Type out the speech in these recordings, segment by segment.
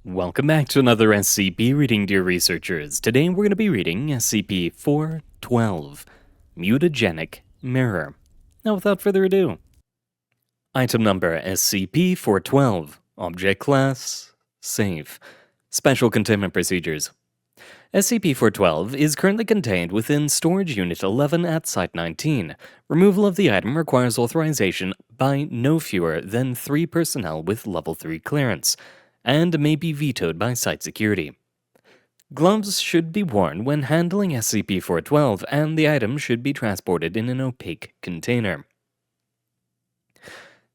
Welcome back to another SCP reading, dear researchers. Today we're going to be reading SCP-412, Mutagenic Mirror. Now without further ado, item number SCP-412, Object Class, Safe. Special Containment Procedures. SCP-412 is currently contained within Storage Unit 11 at Site 19. Removal of the item requires authorization by no fewer than 3 personnel with Level 3 clearance, and may be vetoed by site security. Gloves should be worn when handling SCP-412, and the item should be transported in an opaque container.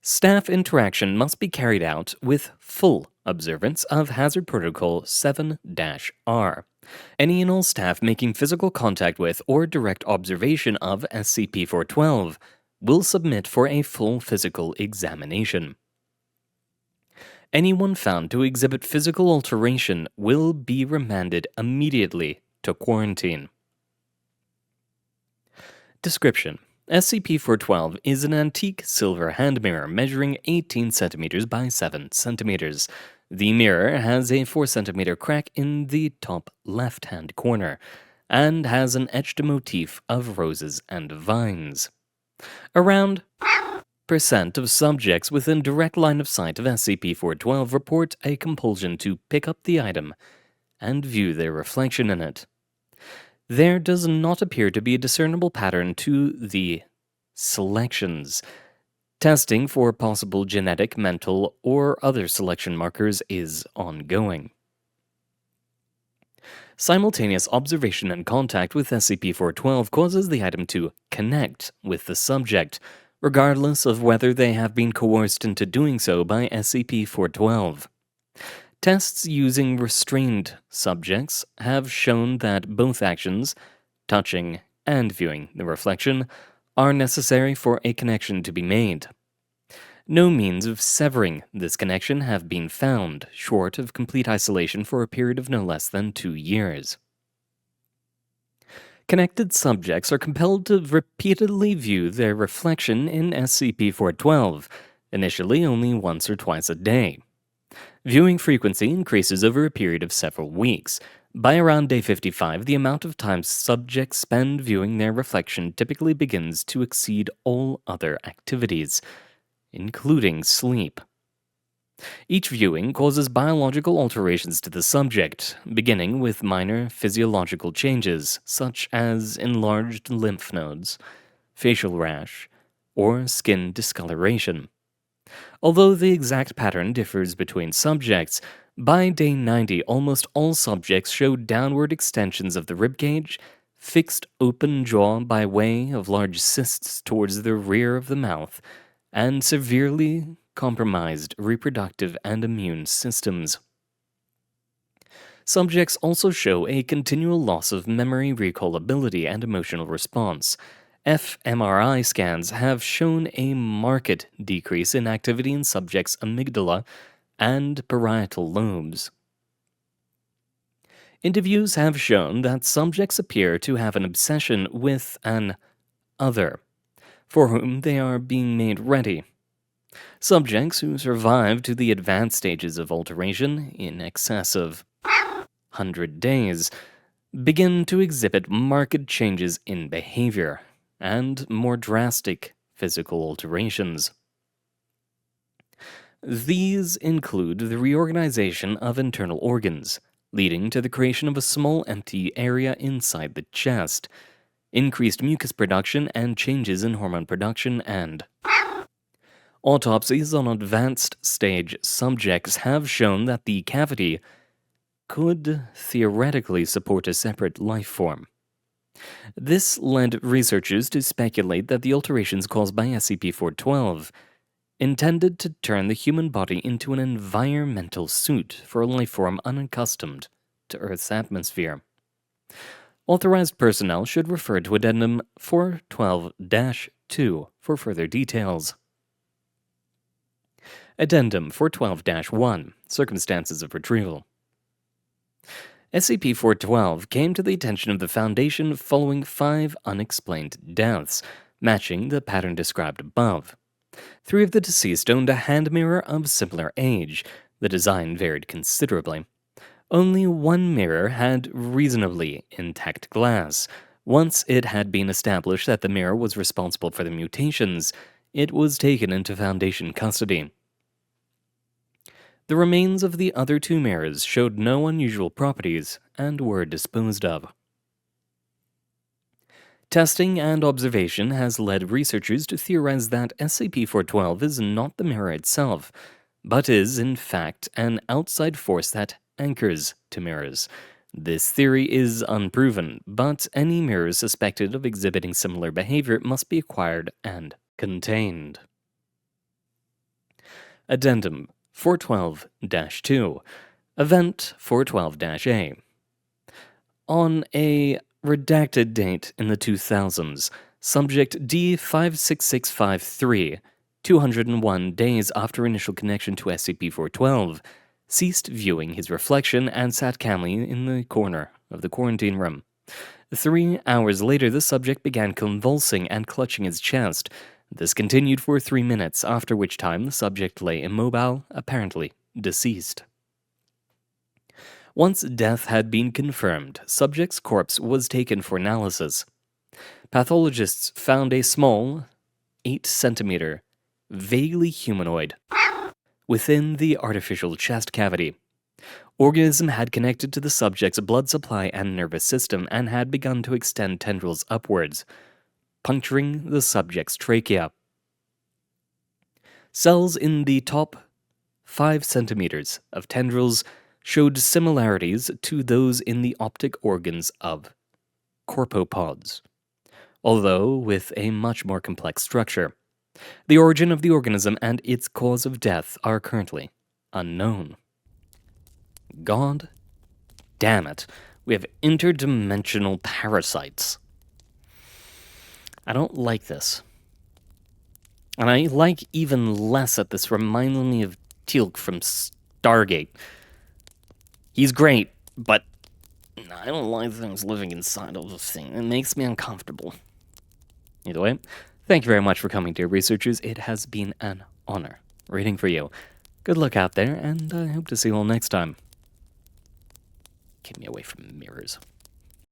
Staff interaction must be carried out with full observance of Hazard Protocol 7-R. Any and all staff making physical contact with or direct observation of SCP-412 will submit for a full physical examination. Anyone found to exhibit physical alteration will be remanded immediately to quarantine. Description: SCP-412 is an antique silver hand mirror measuring 18 centimeters by 7 centimeters. The mirror has a 4 centimeter crack in the top left-hand corner and has an etched motif of roses and vines. Around percent of subjects within direct line of sight of SCP-412 report a compulsion to pick up the item and view their reflection in it. There does not appear to be a discernible pattern to the selections. Testing for possible genetic, mental, or other selection markers is ongoing. Simultaneous observation and contact with SCP-412 causes the item to connect with the subject, regardless of whether they have been coerced into doing so by SCP-412. Tests using restrained subjects have shown that both actions, touching and viewing the reflection, are necessary for a connection to be made. No means of severing this connection have been found, short of complete isolation for a period of no less than 2 years. Connected subjects are compelled to repeatedly view their reflection in SCP-412, initially only once or twice a day. Viewing frequency increases over a period of several weeks. By around day 55, the amount of time subjects spend viewing their reflection typically begins to exceed all other activities, including sleep. Each viewing causes biological alterations to the subject, beginning with minor physiological changes, such as enlarged lymph nodes, facial rash, or skin discoloration. Although the exact pattern differs between subjects, by day 90 almost all subjects showed downward extensions of the ribcage, fixed open jaw by way of large cysts towards the rear of the mouth, and severely compromised reproductive and immune systems. Subjects also show a continual loss of memory recall ability and emotional response. fMRI scans have shown a marked decrease in activity in subjects' amygdala and parietal lobes. Interviews have shown that subjects appear to have an obsession with an other, for whom they are being made ready. Subjects who survive to the advanced stages of alteration, in excess of 100 days, begin to exhibit marked changes in behavior and more drastic physical alterations. These include the reorganization of internal organs, leading to the creation of a small empty area inside the chest, increased mucus production and changes in hormone production, and autopsies on advanced stage subjects have shown that the cavity could theoretically support a separate life form. This led researchers to speculate that the alterations caused by SCP-412 intended to turn the human body into an environmental suit for a life form unaccustomed to Earth's atmosphere. Authorized personnel should refer to Addendum 412-2 for further details. Addendum 412-1 Circumstances of Retrieval. SCP-412 came to the attention of the Foundation following 5 unexplained deaths, matching the pattern described above. 3 of the deceased owned a hand mirror of similar age. The design varied considerably. Only one mirror had reasonably intact glass. Once it had been established that the mirror was responsible for the mutations, it was taken into Foundation custody. The remains of the other two mirrors showed no unusual properties and were disposed of. Testing and observation has led researchers to theorize that SCP-412 is not the mirror itself, but is, in fact, an outside force that anchors to mirrors. This theory is unproven, but any mirrors suspected of exhibiting similar behavior must be acquired and contained. Addendum 412-2 Event 412-A On a redacted date in the 2000s, subject D56653, 201 days after initial connection to SCP-412, ceased viewing his reflection and sat calmly in the corner of the quarantine room. 3 hours later, the subject began convulsing and clutching his chest. This continued for 3 minutes, after which time the subject lay immobile, apparently deceased. Once death had been confirmed, subject's corpse was taken for analysis. Pathologists found a small, 8-centimeter, vaguely humanoid within the artificial chest cavity. Organism had connected to the subject's blood supply and nervous system and had begun to extend tendrils upwards, puncturing the subject's trachea. Cells in the top 5 centimeters of tendrils showed similarities to those in the optic organs of corpopods, although with a much more complex structure. The origin of the organism and its cause of death are currently unknown. God damn it, we have interdimensional parasites. I don't like this. And I like even less that this reminds me of Teal'c from Stargate. He's great, but I don't like things living inside of the thing. It makes me uncomfortable. Either way, thank you very much for coming, dear researchers. It has been an honor reading for you. Good luck out there, and I hope to see you all next time. Keep me away from mirrors.